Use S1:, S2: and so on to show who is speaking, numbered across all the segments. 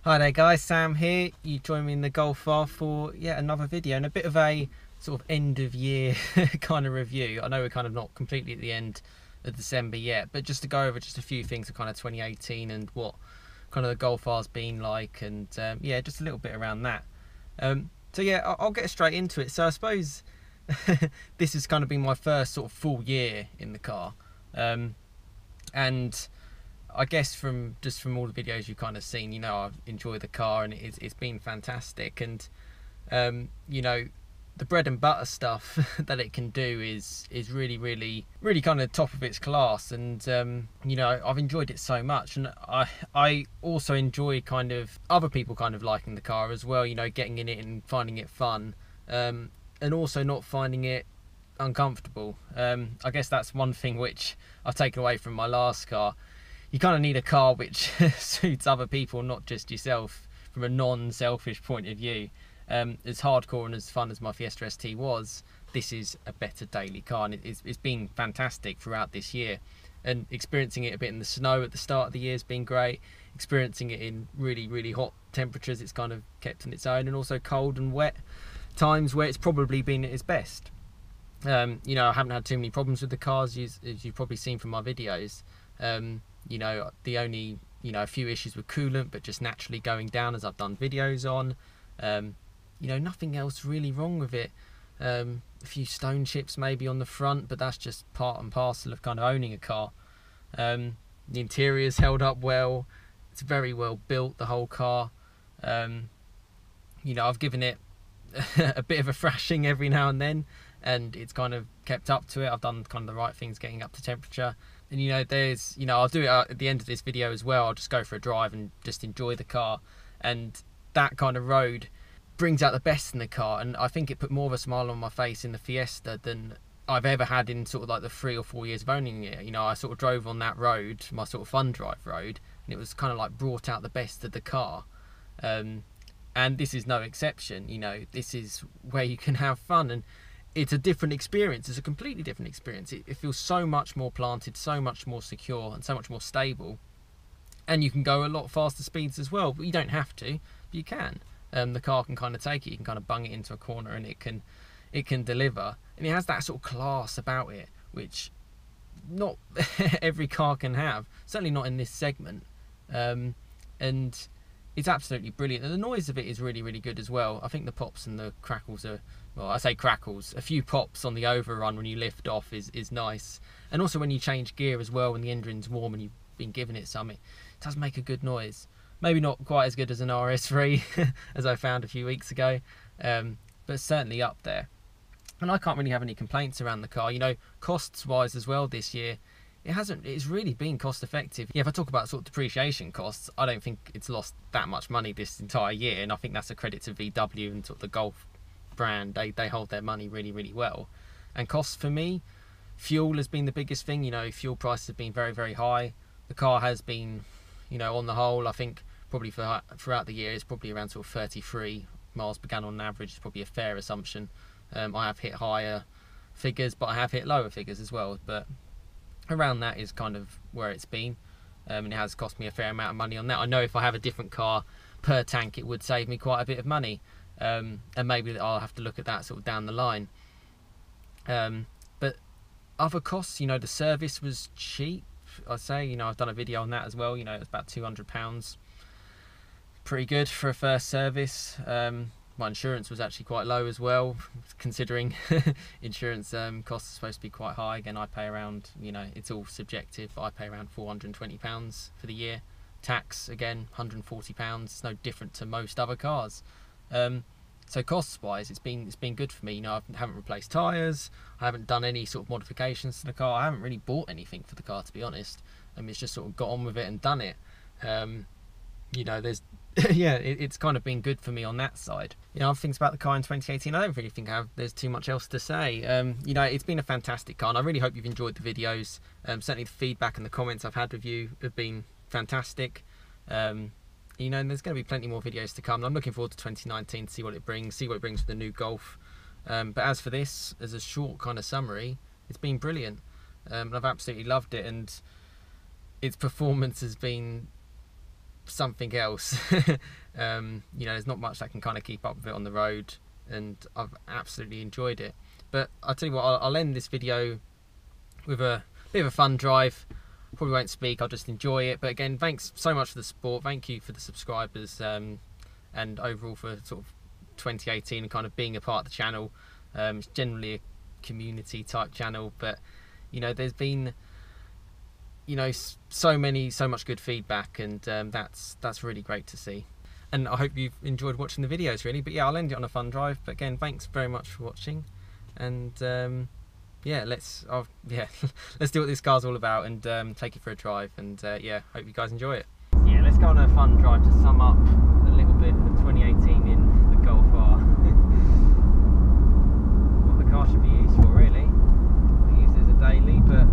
S1: Hi there guys, Sam here. You join me in the Golf R for yet another video and a bit of a sort of end of year kind of review. I know we're kind of not completely at the end of December yet, but just to go over just a few things of kind of 2018 and what kind of the Golf R's been like, and yeah, just a little bit around that. So yeah, I'll get straight into it. So I suppose this has kind of been my first sort of full year in the car, and I guess from all the videos you've kind of seen, you know, I've enjoyed the car and it's been fantastic. And you know, the bread and butter stuff that it can do is really kind of top of its class. And you know, I've enjoyed it so much, and I also enjoy kind of other people kind of liking the car as well. You know, getting in it and finding it fun, and also not finding it uncomfortable. I guess that's one thing which I've taken away from my last car. You kind of need a car which suits other people, not just yourself, from a non-selfish point of view. As hardcore and as fun as my Fiesta ST was, this is a better daily car, and it's been fantastic throughout this year. And experiencing it a bit in the snow at the start of the year has been great. Experiencing it in really hot temperatures, it's kind of kept on its own, and also cold and wet times where it's probably been at its best. You know, I haven't had too many problems with the cars, as you've probably seen from my videos. You know, the only, you know, a few issues with coolant, but just naturally going down as I've done videos on. You know, nothing else really wrong with it. A few stone chips maybe on the front, but that's just part and parcel of kind of owning a car. The interior's held up well. It's very well built, the whole car. You know, I've given it a bit of a thrashing every now and then, and it's kind of kept up to it. I've done kind of the right things getting up to temperature. And you know, there's, you know, I'll do it at the end of this video as well. I'll just go for a drive and just enjoy the car, and that kind of road brings out the best in the car. And I think it put more of a smile on my face in the Fiesta than I've ever had in sort of like the 3 or 4 years of owning it. You know, I sort of drove on that road, my sort of fun drive road, and it was kind of like brought out the best of the car. And this is no exception. You know, this is where you can have fun, and it's a different experience. It's a completely different experience. It feels so much more planted, so much more secure, and so much more stable. And you can go a lot faster speeds as well, but you don't have to, but you can. The car can kind of take it. You can kind of bung it into a corner, and it can deliver. And it has that sort of class about it, which not every car can have. Certainly not in this segment. And it's absolutely brilliant, and the noise of it is really good as well. I think the pops and the crackles are, well, I say crackles, a few pops on the overrun when you lift off is nice. And also when you change gear as well, when the engine's warm and you've been giving it some, it does make a good noise. Maybe not quite as good as an RS3 as I found a few weeks ago, but certainly up there. And I can't really have any complaints around the car. You know, costs wise as well this year, it's really been cost effective. Yeah, if I talk about sort of depreciation costs, I don't think it's lost that much money this entire year, and I think that's a credit to VW and sort of the Golf brand. They hold their money really well. And costs for me, fuel has been the biggest thing. You know, fuel prices have been very high. The car has been, you know, on the whole, I think probably throughout the year it's probably around sort of 33 miles per gallon on average. Is probably a fair assumption. I have hit higher figures, but I have hit lower figures as well, but around that is kind of where it's been. And it has cost me a fair amount of money on that. I know if I have a different car per tank, it would save me quite a bit of money, and maybe I'll have to look at that sort of down the line. But other costs, you know, the service was cheap, I'd say. You know, I've done a video on that as well. You know, it's about £200, pretty good for a first service. My insurance was actually quite low as well, considering insurance costs are supposed to be quite high. Again, I pay around, you know, it's all subjective, but I pay around £420 for the year. Tax, again, £140. It's no different to most other cars. So costs wise, it's been good for me. You know, I haven't replaced tyres, I haven't done any sort of modifications to the car, I haven't really bought anything for the car, to be honest. It's just sort of got on with it and done it. You know, there's yeah, it's kind of been good for me on that side. You know, other things about the car in 2018, I don't really think there's too much else to say. You know, it's been a fantastic car, and I really hope you've enjoyed the videos. Certainly the feedback and the comments I've had with you have been fantastic. You know, and there's going to be plenty more videos to come. I'm looking forward to 2019 to see what it brings for the new Golf. But as for this, as a short kind of summary, it's been brilliant. I've absolutely loved it, and its performance has been something else. You know, there's not much that can kind of keep up with it on the road, and I've absolutely enjoyed it. But I'll tell you what, I'll end this video with a bit of a fun drive. Probably won't speak, I'll just enjoy it. But again, thanks so much for the support, thank you for the subscribers, and overall for sort of 2018 and kind of being a part of the channel. It's generally a community type channel, but you know, there's been, you know, so much good feedback, and that's really great to see. And I hope you've enjoyed watching the videos, really. But yeah, I'll end it on a fun drive. But again, thanks very much for watching, and yeah, let's do what this car's all about, and take it for a drive, and yeah, hope you guys enjoy it. Yeah, let's go on a fun drive to sum up a little bit of 2018 in the Golf R. What the car should be used for, really. I use it as a daily, but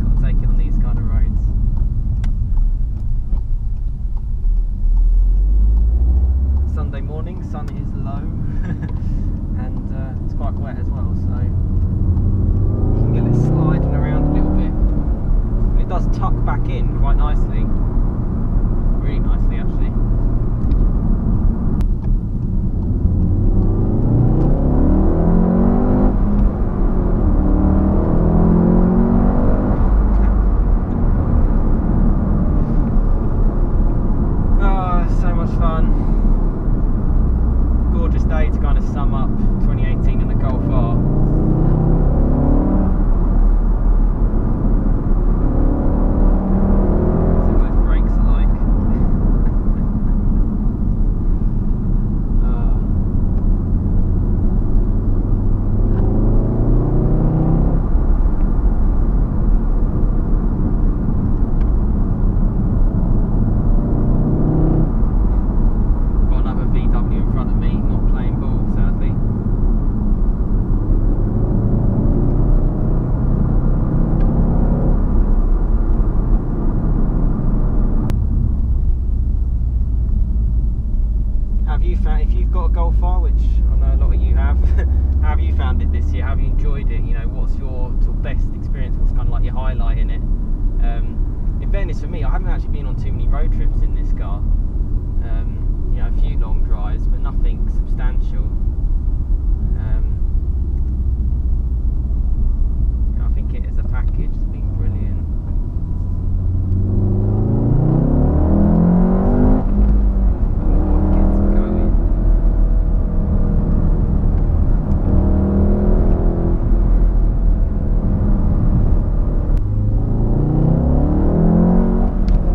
S1: got to take it on these kind of roads. Sunday morning, sun is low, and it's quite wet as well, so you can get it sliding around a little bit. And it does tuck back in quite nicely, really nicely actually. Oh, so much fun. Gorgeous day to kind of sum up 2018 in the Golf R. See what those brakes are like. Got another VW in front of me, not playing ball, sadly. Have you found, if you've got a Golf R, which I know a lot of you have, how have you found it this year? How have you enjoyed it? You know, what's your sort of best experience? What's kind of like your highlight in it? In fairness, for me, I haven't actually been on too many road trips in this car. You know, a few long drives, but nothing substantial. I think it as a package has been brilliant. Gets going.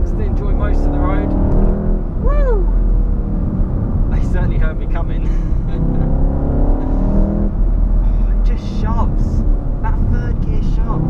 S1: Still enjoy most of the road. Woo! They certainly heard me coming. Oh, it just shoves. That third gear shove.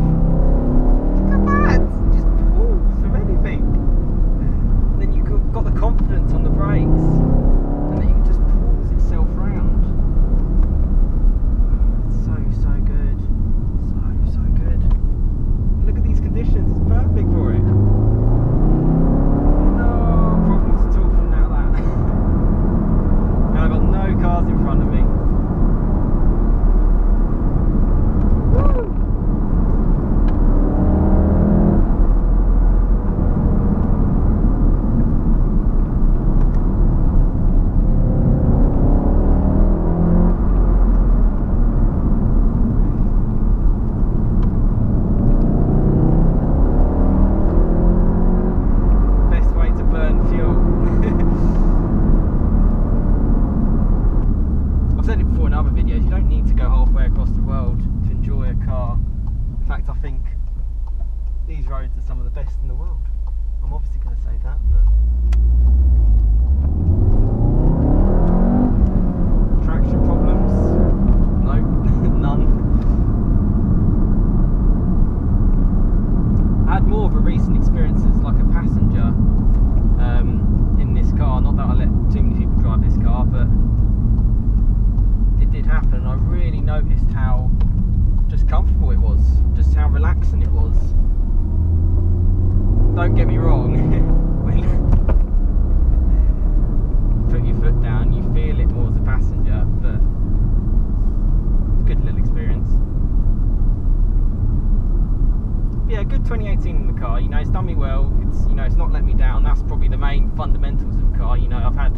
S1: fundamentals of a car. You know, I've had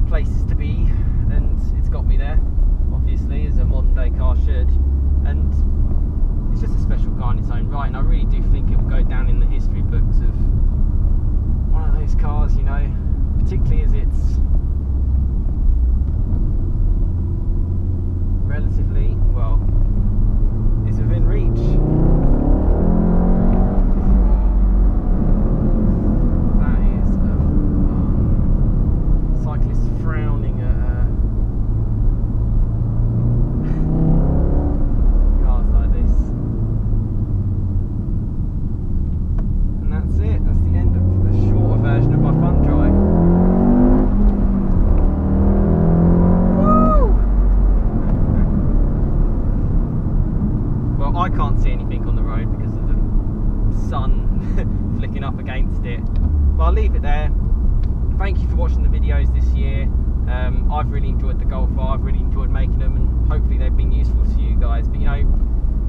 S1: places to be, and it's got me there, obviously, as a modern day car should. And it's just a special car in its own right, and I really do think it will go down in the history books of one of those cars, you know, particularly as it's relatively, well, it's within reach. That is a cyclist frowning at cars like this. And that's it, that's the end of the shorter version of my fun drive. I can't see anything on the road because of the sun flicking up against it. But I'll leave it there. Thank you for watching the videos this year. I've really enjoyed the Golf R, I've really enjoyed making them, and hopefully they've been useful to you guys. But you know,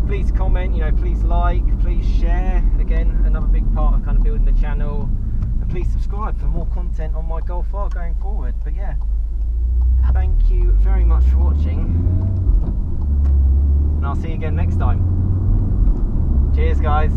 S1: please comment, you know, please like, please share. Again, another big part of kind of building the channel. And please subscribe for more content on my Golf R going forward. But yeah, thank you very much for watching, and I'll see you again next time. Cheers guys.